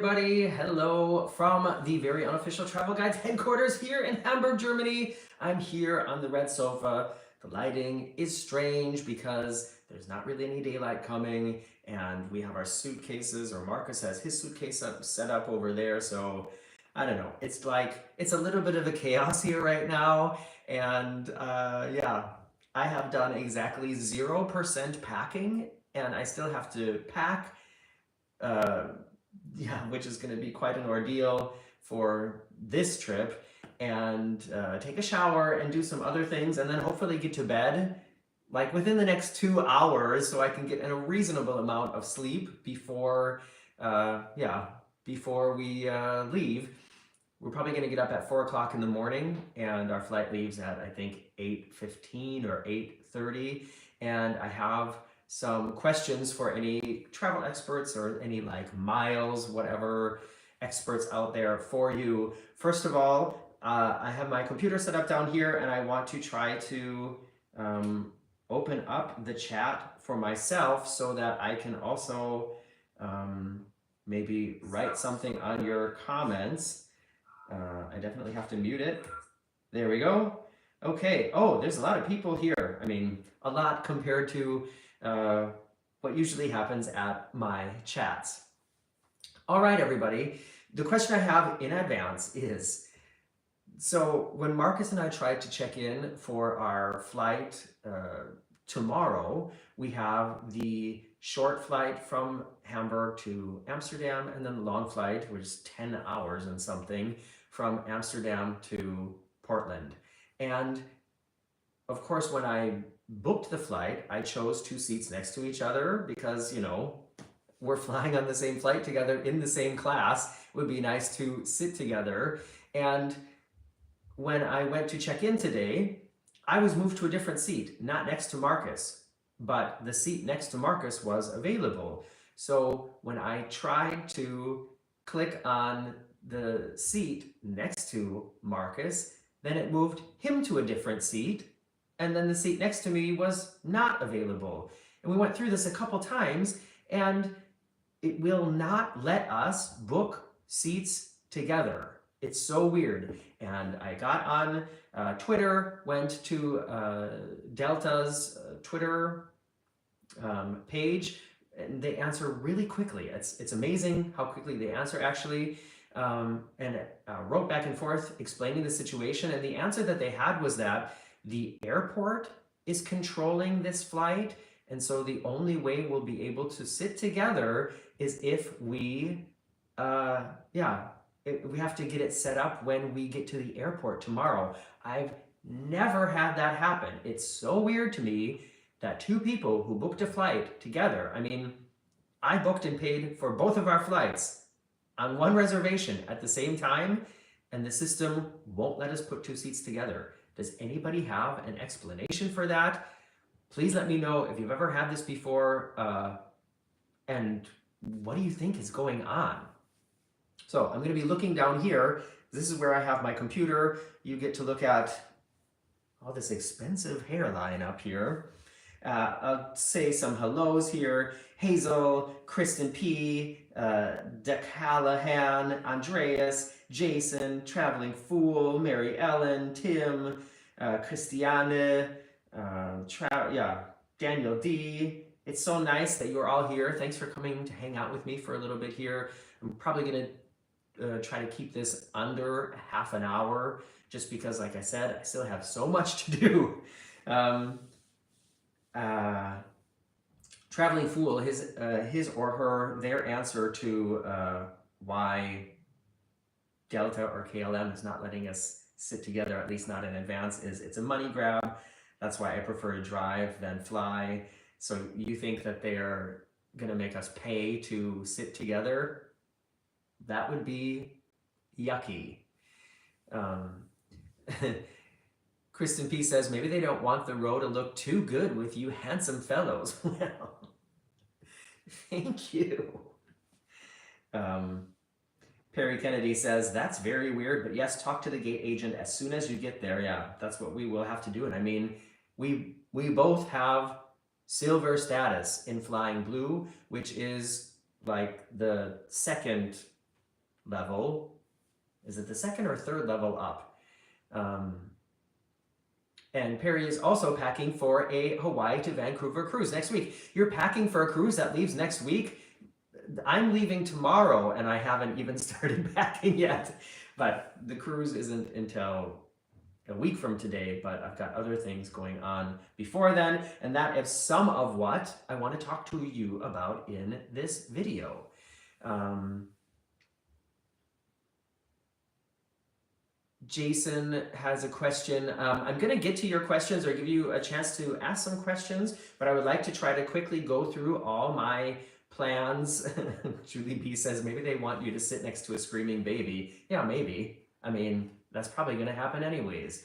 Everybody, hello from the very unofficial travel guides headquarters here in Hamburg, Germany. I'm here on the red sofa. The lighting is strange because there's not really any daylight coming, and we have our suitcases, or Marcus has his suitcase set up over there. So I don't know. It's like it's a little bit of a chaos here right now, and yeah, I have done exactly 0% packing, and I still have to pack. Uh, yeah, which is going to be quite an ordeal for this trip, and take a shower and do some other things, and then hopefully get to bed like within the next 2 hours so I can get in a reasonable amount of sleep before, before we leave. We're probably going to get up at 4 o'clock in the morning, and our flight leaves at, I think, 8:15 or 8:30. And I have some questions for any travel experts or any like miles, whatever experts out there for you. First of all, I have my computer set up down here, and I want to try to open up the chat for myself so that I can also maybe write something on your comments. I definitely have to mute it. There we go. Okay. Oh, there's a lot of people here. I mean, a lot compared to what usually happens at my chats. All right, everybody. The question I have in advance is, so when Marcus and I tried to check in for our flight tomorrow, we have the short flight from Hamburg to Amsterdam, and then the long flight, which is 10 hours and something, from Amsterdam to Portland. And of course, when I booked the flight, I chose 2 seats next to each other because, you know, we're flying on the same flight together in the same class. It would be nice to sit together. And when I went to check in today, I was moved to a different seat, not next to Marcus, but the seat next to Marcus was available. So when I tried to click on the seat next to Marcus, then it moved him to a different seat, and then the seat next to me was not available. And we went through this a couple times, and it will not let us book seats together. It's so weird. And I got on Twitter, went to Delta's Twitter page, and they answer really quickly. It's amazing how quickly they answer, actually. And wrote back and forth explaining the situation, and the answer that they had was that the airport is controlling this flight, and so the only way we'll be able to sit together is if we we have to get it set up when we get to the airport tomorrow. I've never had that happen. It's so weird to me that 2 people who booked a flight together, I mean, I booked and paid for both of our flights on one reservation at the same time, and the system won't let us put 2 seats together. Does anybody have an explanation for that? Please let me know if you've ever had this before, and what do you think is going on? So I'm going to be looking down here. This is where I have my computer. You get to look at all this expensive hairline up here. I'll say some hellos here. Hazel, Kristen P, DeCallahan, Andreas, Jason, Traveling Fool, Mary Ellen, Tim, Christiane, Daniel D. It's so nice that you're all here. Thanks for coming to hang out with me for a little bit here. I'm probably going to try to keep this under half an hour, just because, like I said, I still have so much to do. Traveling Fool, his or her, their answer to why Delta or KLM is not letting us sit together, at least not in advance, is it's a money grab. That's why I prefer to drive than fly. So you think that they're gonna make us pay to sit together? That would be yucky. Kristen P says, maybe they don't want the row to look too good with you handsome fellows. Well, thank you. Perry Kennedy says, that's very weird, but yes, talk to the gate agent as soon as you get there. Yeah, that's what we will have to do. And I mean, we both have silver status in Flying Blue, which is like the second level. Is it the second or third level up? And Perry is also packing for a Hawaii to Vancouver cruise next week. You're packing for a cruise that leaves next week? I'm leaving tomorrow and I haven't even started packing yet. But the cruise isn't until a week from today, but I've got other things going on before then. And that is some of what I want to talk to you about in this video. Jason has a question. I'm going to get to your questions or give you a chance to ask some questions, but I would like to try to quickly go through all my plans. Julie B says, maybe they want you to sit next to a screaming baby. Yeah, maybe. I mean, that's probably going to happen anyways.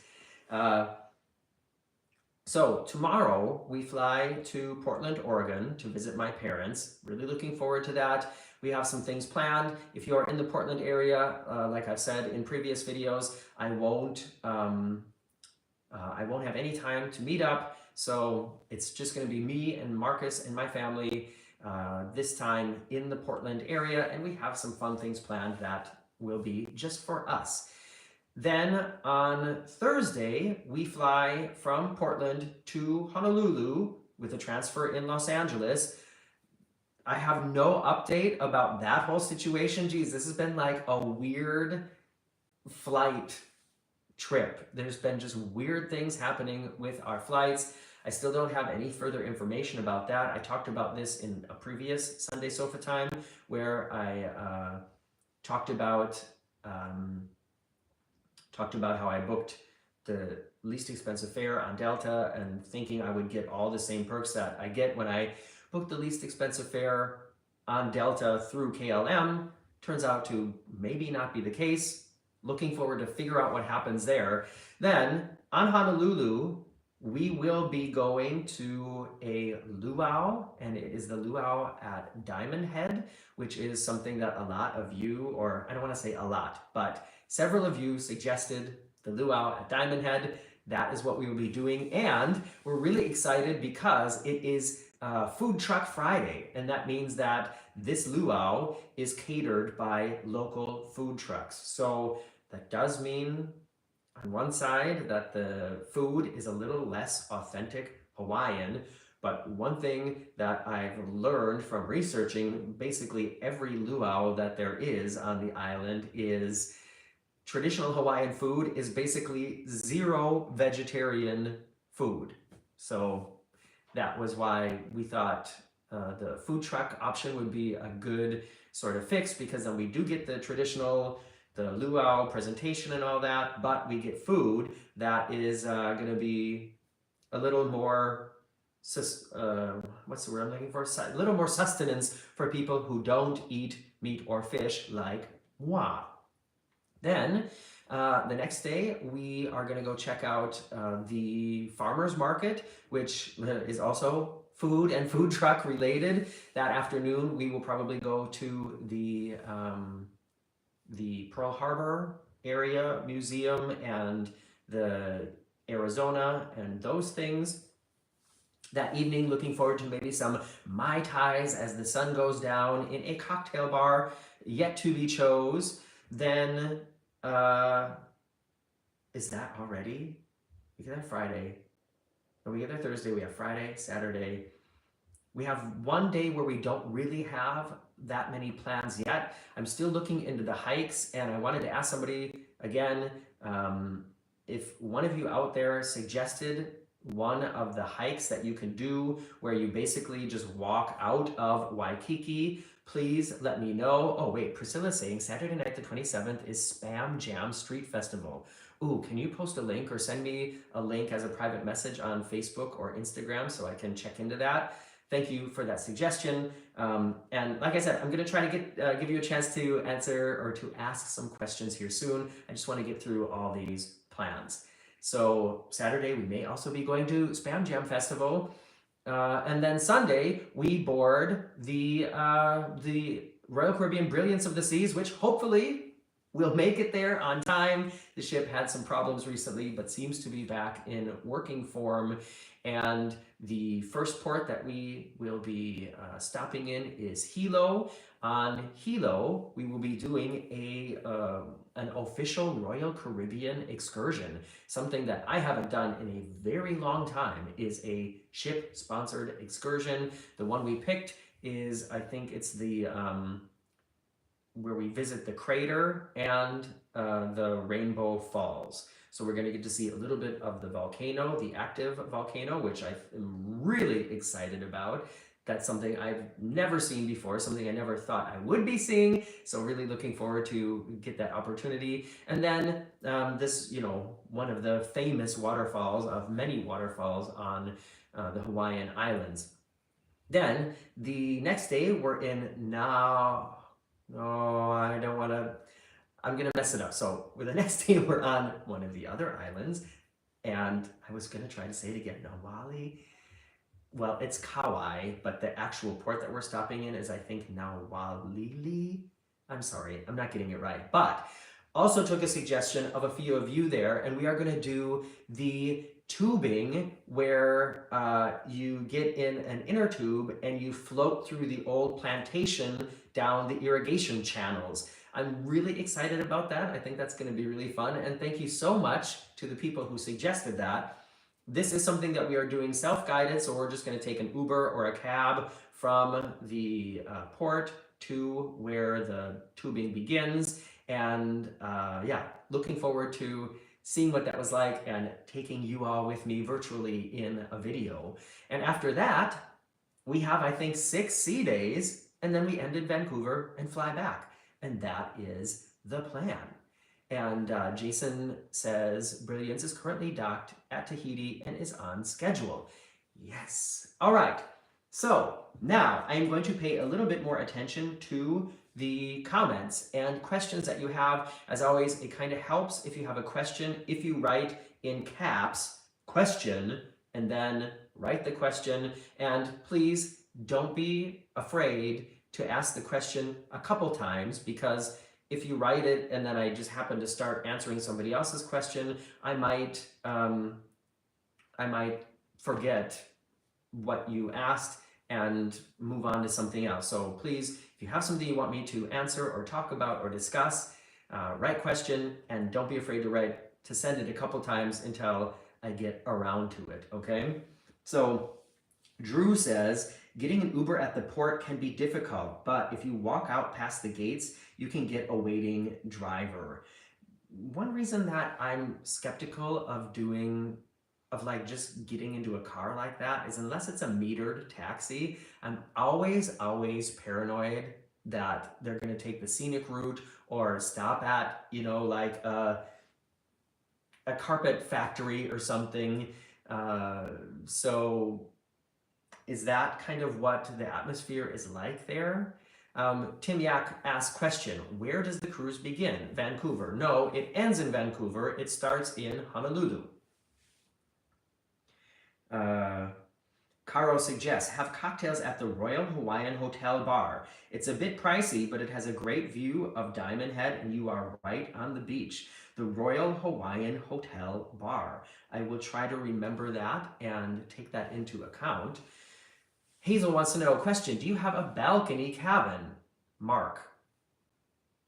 So tomorrow we fly to Portland, Oregon to visit my parents. Really looking forward to that. We have some things planned. If you're in the Portland area, like I've said in previous videos, I won't have any time to meet up. So it's just going to be me and Marcus and my family this time in the Portland area. And we have some fun things planned that will be just for us. Then on Thursday, we fly from Portland to Honolulu with a transfer in Los Angeles. I have no update about that whole situation. Geez, this has been like a weird flight trip. There's been just weird things happening with our flights. I still don't have any further information about that. I talked about this in a previous Sunday Sofa Time where I talked about how I booked the least expensive fare on Delta and thinking I would get all the same perks that I get when I booked the least expensive fare on Delta through KLM. Turns out to maybe not be the case. Looking forward to figure out what happens there. Then on Honolulu, we will be going to a luau, and it is the luau at Diamond Head, which is something that a lot of you, or I don't want to say a lot, but several of you suggested the luau at Diamond Head. That is what we will be doing, and we're really excited because it is Food Truck Friday, and that means that this luau is catered by local food trucks. So that does mean on one side that the food is a little less authentic Hawaiian, but one thing that I've learned from researching basically every luau that there is on the island is traditional Hawaiian food is basically zero vegetarian food. So that was why we thought the food truck option would be a good sort of fix, because then we do get the traditional, the luau presentation and all that, but we get food that is going to be a little more, what's the word I'm looking for? A little more sustenance for people who don't eat meat or fish like moi. Then the next day, we are going to go check out the farmer's market, which is also food and food truck related. That afternoon, we will probably go to the Pearl Harbor area museum and the Arizona and those things. That evening, looking forward to maybe some Mai Tais as the sun goes down in a cocktail bar yet to be chose. Then is that already? We get there Friday. When we get there Thursday, we have Friday, Saturday. We have one day where we don't really have that many plans yet. I'm still looking into the hikes, and I wanted to ask somebody again, if one of you out there suggested one of the hikes that you can do where you basically just walk out of Waikiki, please let me know. Oh wait, Priscilla's saying Saturday night the 27th is Spam Jam Street Festival. Ooh, can you post a link or send me a link as a private message on Facebook or Instagram so I can check into that? Thank you for that suggestion. And like I said, I'm gonna try to give you a chance to answer or to ask some questions here soon. I just wanna get through all these plans. So Saturday, we may also be going to Spam Jam Festival. And then Sunday, we board the Royal Caribbean Brilliance of the Seas, which hopefully we'll make it there on time. The ship had some problems recently, but seems to be back in working form. And the first port that we will be stopping in is Hilo. On Hilo, we will be doing an official Royal Caribbean excursion. Something that I haven't done in a very long time is a ship-sponsored excursion. The one we picked is, I think it's the where we visit the crater and the Rainbow Falls. So we're going to get to see a little bit of the volcano, the active volcano, which I am really excited about. That's something I've never seen before, something I never thought I would be seeing. So really looking forward to get that opportunity. And then this, one of the famous waterfalls of many waterfalls on the Hawaiian Islands. Then the next day we're in I'm gonna mess it up. So the next day we're on one of the other islands, and I was gonna try to say it again, Nawali. Well, it's Kauai, but the actual port that we're stopping in is, I think, Nawalili. I'm sorry, I'm not getting it right. But also took a suggestion of a few of you there, and we are gonna do the tubing where you get in an inner tube and you float through the old plantation down the irrigation channels. I'm really excited about that. I think that's going to be really fun. And thank you so much to the people who suggested that. This is something that we are doing self-guided, so we're just going to take an Uber or a cab from the port to where the tubing begins. And yeah, looking forward to seeing what that was like and taking you all with me virtually in a video. And after that, we have, I think, 6 sea days, and then we end in Vancouver and fly back. And that is the plan. And Jason says, Brilliance is currently docked at Tahiti and is on schedule. Yes. All right. So now I am going to pay a little bit more attention to the comments and questions that you have. As always, it kind of helps if you have a question, if you write in caps, question, and then write the question. And please don't be afraid to ask the question a couple times, because if you write it and then I just happen to start answering somebody else's question, I might forget what you asked and move on to something else. So please, if you have something you want me to answer or talk about or discuss, write question, and don't be afraid to send it a couple times until I get around to it, okay? So Drew says, getting an Uber at the port can be difficult, but if you walk out past the gates, you can get a waiting driver. One reason that I'm skeptical of just getting into a car like that is, unless it's a metered taxi, I'm always paranoid that they're going to take the scenic route or stop at, like a carpet factory or something. So is that kind of what the atmosphere is like there? Tim Yak asks question, where does the cruise begin? Vancouver. No, it ends in Vancouver. It starts in Honolulu. Caro suggests, have cocktails at the Royal Hawaiian Hotel Bar. It's a bit pricey, but it has a great view of Diamond Head and you are right on the beach. The Royal Hawaiian Hotel Bar. I will try to remember that and take that into account. Hazel wants to know, question, do you have a balcony cabin? Mark,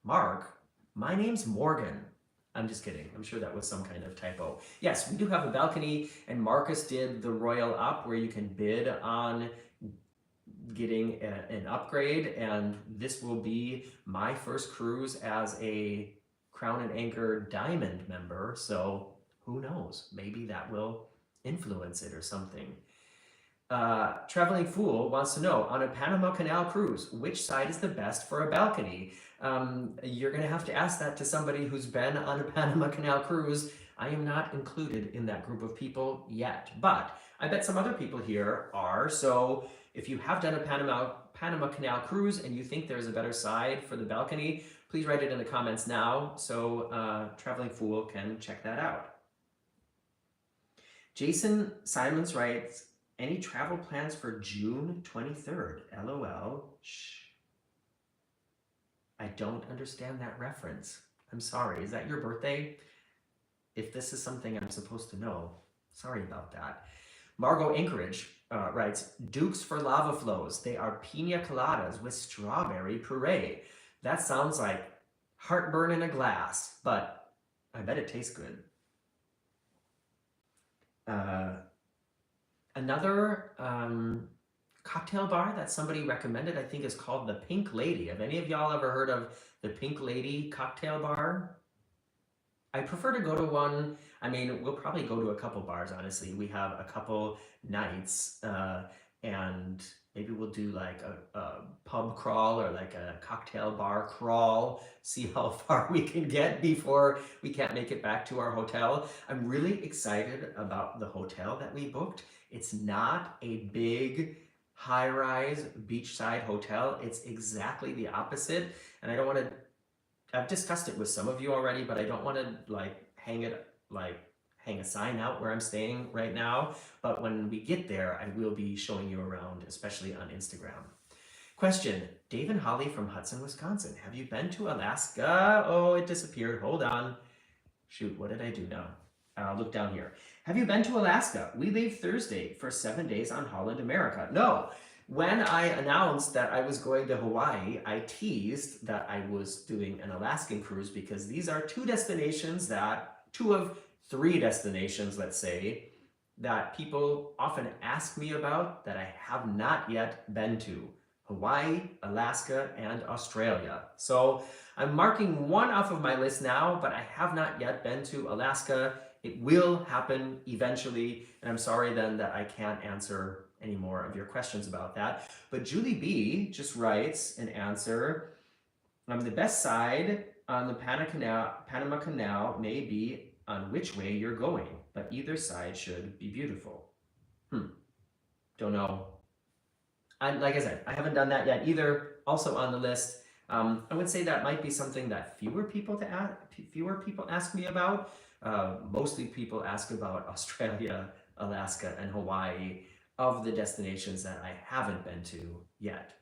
my name's Morgan. I'm just kidding. I'm sure that was some kind of typo. Yes, we do have a balcony, and Marcus did the Royal Up where you can bid on getting an upgrade, and this will be my first cruise as a Crown and Anchor Diamond member, so who knows? Maybe that will influence it or something. Traveling Fool wants to know, on a Panama Canal cruise, which side is the best for a balcony? You're going to have to ask that to somebody who's been on a Panama Canal cruise. I am not included in that group of people yet, but I bet some other people here are. So if you have done a Panama Canal cruise and you think there's a better side for the balcony, please write it in the comments now so Traveling Fool can check that out. Jason Simons writes, any travel plans for June 23rd? LOL. Shh. I don't understand that reference. I'm sorry. Is that your birthday? If this is something I'm supposed to know, sorry about that. Margot Anchorage writes, Dukes for lava flows. They are pina coladas with strawberry puree. That sounds like heartburn in a glass, but I bet it tastes good. Another cocktail bar that somebody recommended, I think, is called the Pink Lady. Have any of y'all ever heard of the Pink Lady cocktail bar? I prefer to go to one. I mean, we'll probably go to a couple bars, honestly. We have a couple nights, and maybe we'll do like a pub crawl or like a cocktail bar crawl, see how far we can get before we can't make it back to our hotel. I'm really excited about the hotel that we booked. It's not a big high-rise beachside hotel. It's exactly the opposite, and I don't want to I've discussed it with some of you already, but I don't want to hang a sign out where I'm staying right now. But when we get there, I will be showing you around, especially on Instagram. Question, Dave and Holly from Hudson, Wisconsin. Have you been to Alaska? Oh, it disappeared. Hold on. Shoot, what did I do now? Look down here. Have you been to Alaska? We leave Thursday for 7 days on Holland America. No. When I announced that I was going to Hawaii, I teased that I was doing an Alaskan cruise because these are two of three destinations, let's say, that people often ask me about that I have not yet been to. Hawaii, Alaska, and Australia. So I'm marking one off of my list now, but I have not yet been to Alaska. It will happen eventually, and I'm sorry then that I can't answer any more of your questions about that. But Julie B just writes an answer. The best side on the Panama Canal may be on which way you're going, but either side should be beautiful. Don't know. Like I said, I haven't done that yet either. Also on the list. I would say that might be something that fewer people ask me about. Mostly people ask about Australia, Alaska, and Hawaii of the destinations that I haven't been to yet.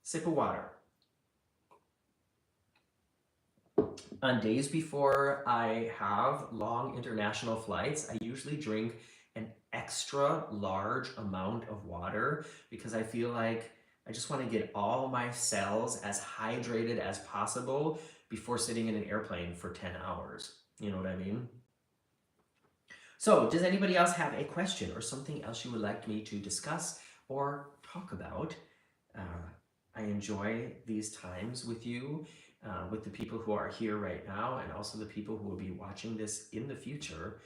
Sip of water. On days before I have long international flights, I usually drink an extra large amount of water because I feel like I just want to get all my cells as hydrated as possible before sitting in an airplane for 10 hours. You know what I mean? So, does anybody else have a question or something else you would like me to discuss or talk about? I enjoy these times with you, with the people who are here right now, and also the people who will be watching this in the future.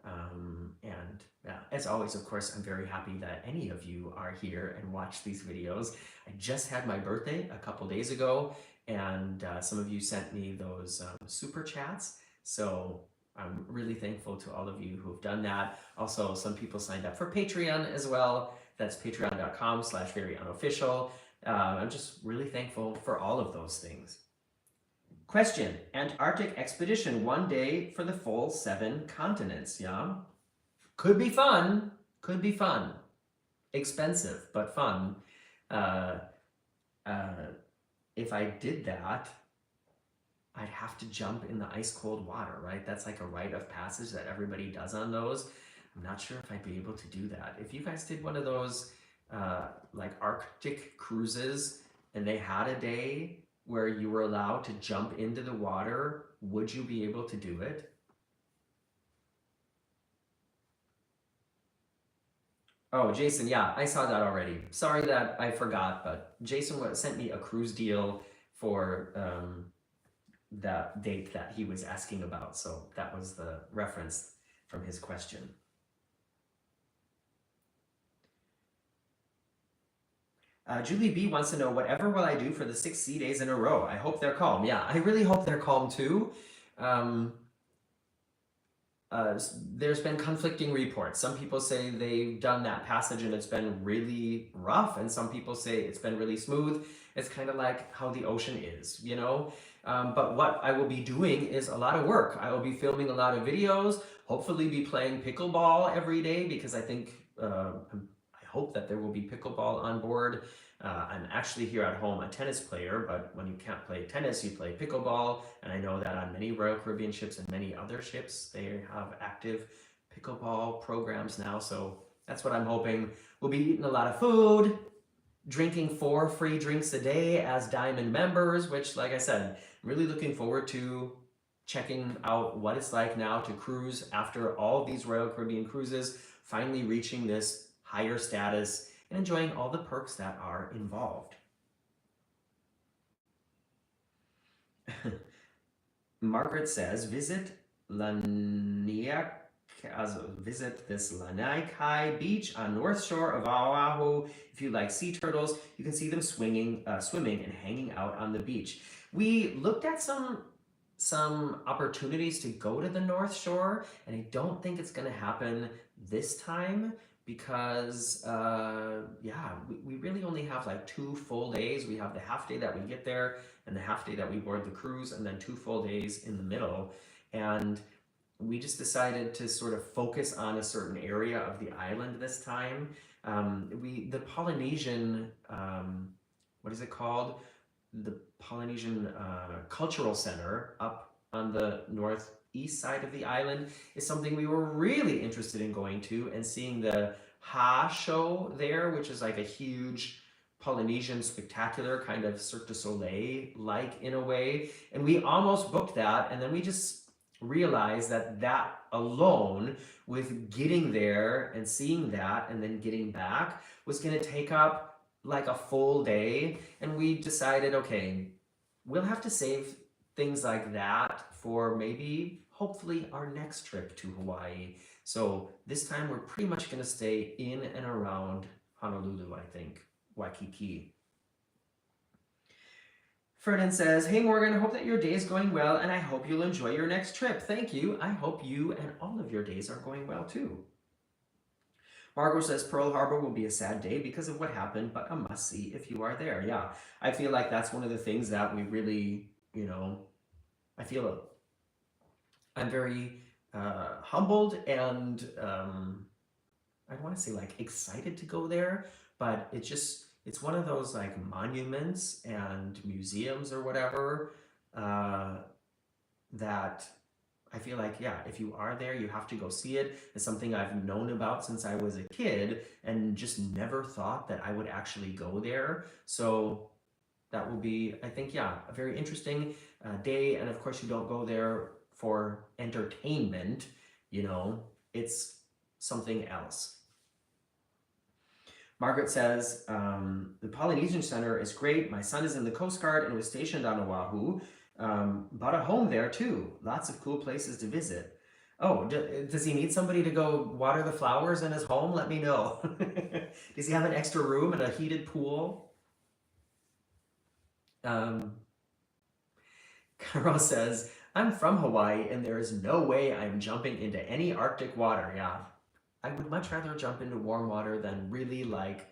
And as always, of course, I'm very happy that any of you are here and watch these videos. I just had my birthday a couple days ago, and some of you sent me those super chats. So I'm really thankful to all of you who have done that. Also, some people signed up for Patreon as well. That's patreon.com/veryunofficial. I'm just really thankful for all of those things. Question, Antarctic expedition, 1 day for the full 7 continents, yeah? Could be fun, could be fun. Expensive, but fun. If I did that, I'd have to jump in the ice cold water, right? That's like a rite of passage that everybody does on those. I'm not sure if I'd be able to do that. If you guys did one of those like Arctic cruises and they had a day where you were allowed to jump into the water, would you be able to do it? Oh, Jason, yeah, I saw that already. Sorry that I forgot, but Jason sent me a cruise deal for that date that he was asking about. So that was the reference from his question. Julie B wants to know, whatever will I do for the 6 sea days in a row? I hope they're calm. Yeah, I really hope they're calm too. There's been conflicting reports. Some people say they've done that passage and it's been really rough, and some people say it's been really smooth. It's kind of like how the ocean is, you know? But what I will be doing is a lot of work. I will be filming a lot of videos, hopefully be playing pickleball every day, because I think, I hope that there will be pickleball on board I'm actually here at home a tennis player, but when you can't play tennis, you play pickleball. And I know that on many Royal Caribbean ships and many other ships, they have active pickleball programs now. So that's what I'm hoping. We'll be eating a lot of food, drinking 4 free drinks a day as Diamond members, which, like I said, I'm really looking forward to checking out what it's like now to cruise after all these Royal Caribbean cruises, finally reaching this higher status and enjoying all the perks that are involved. Margaret says, visit this Lanai Kai beach on North Shore of Oahu. If you like sea turtles, you can see them swimming and hanging out on the beach. We looked at some opportunities to go to the North Shore, and I don't think it's going to happen this time because we really only have like 2 full days. We have the half day that we get there and the half day that we board the cruise, and then 2 full days in the middle. And we just decided to sort of focus on a certain area of the island this time. The Polynesian, what is it called? The Polynesian Cultural Center up on the northeast side of the island is something we were really interested in going to and seeing the Ha show there, which is like a huge Polynesian spectacular kind of Cirque du Soleil like in a way. And we almost booked that, and then we just realized that alone with getting there and seeing that and then getting back was going to take up like a full day. And we decided, okay, we'll have to save things like that for maybe hopefully our next trip to Hawaii. So this time we're pretty much going to stay in and around Honolulu, I think. Waikiki. Ferdinand says, hey Morgan, I hope that your day is going well and I hope you'll enjoy your next trip. Thank you. I hope you and all of your days are going well too. Margot says, Pearl Harbor will be a sad day because of what happened, but a must-see if you are there. Yeah, I feel like that's one of the things that we really, I feel I'm very humbled and I don't want to say like excited to go there, but it's one of those like monuments and museums or whatever that I feel like, yeah, if you are there, you have to go see it. It's something I've known about since I was a kid and just never thought that I would actually go there. So that will be, I think, yeah, a very interesting day. And of course, you don't go there for entertainment, it's something else. Margaret says, the Polynesian Center is great. My son is in the Coast Guard and was stationed on Oahu. Bought a home there too. Lots of cool places to visit. Oh, does he need somebody to go water the flowers in his home? Let me know. Does he have an extra room and a heated pool? Carol says, I'm from Hawaii and there is no way I'm jumping into any Arctic water. Yeah, I would much rather jump into warm water than really like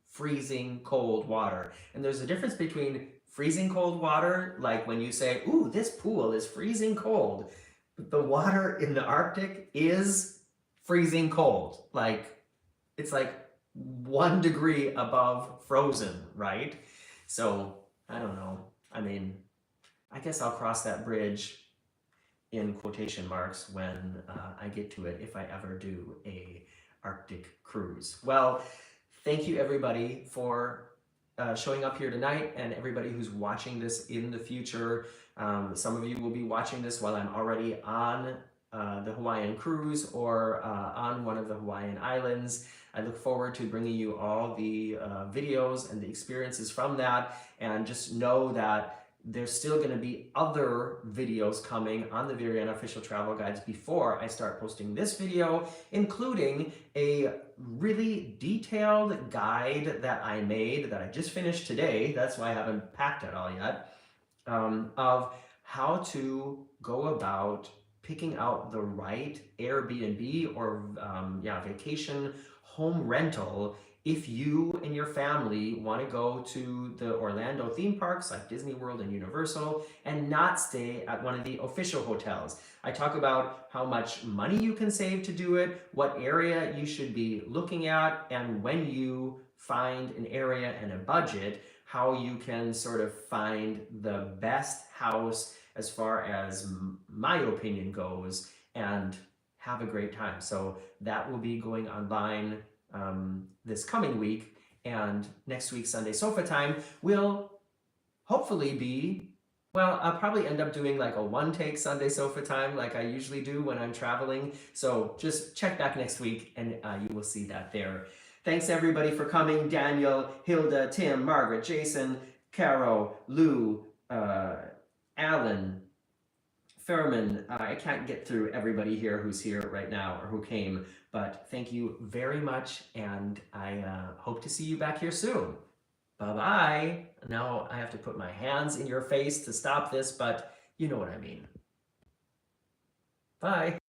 freezing cold water. And there's a difference between freezing cold water, like when you say, ooh, this pool is freezing cold. The water in the Arctic is freezing cold. Like, it's like 1 degree above frozen, right? So, I don't know. I mean, I guess I'll cross that bridge in quotation marks when I get to it, if I ever do a Arctic cruise. Well, thank you everybody for showing up here tonight and everybody who's watching this in the future. Some of you will be watching this while I'm already on the Hawaiian cruise or on one of the Hawaiian islands. I look forward to bringing you all the videos and the experiences from that, and just know that there's still going to be other videos coming on the Very Unofficial Travel Guides before I start posting this video, including a really detailed guide that I made that I just finished today. That's why I haven't packed it all yet, of how to go about picking out the right Airbnb or vacation home rental if you and your family want to go to the Orlando theme parks like Disney World and Universal and not stay at one of the official hotels. I talk about how much money you can save to do it, what area you should be looking at, and when you find an area and a budget, how you can sort of find the best house as far as my opinion goes and have a great time. So that will be going online this coming week, and next week, Sunday Sofa Time, will hopefully be, well, I'll probably end up doing like a one-take Sunday Sofa Time like I usually do when I'm traveling. So just check back next week and you will see that there. Thanks everybody for coming. Daniel, Hilda, Tim, Margaret, Jason, Caro, Lou, Alan, Thurman. I can't get through everybody here who's here right now or who came, but thank you very much, and I hope to see you back here soon. Bye-bye. Now I have to put my hands in your face to stop this, but you know what I mean. Bye.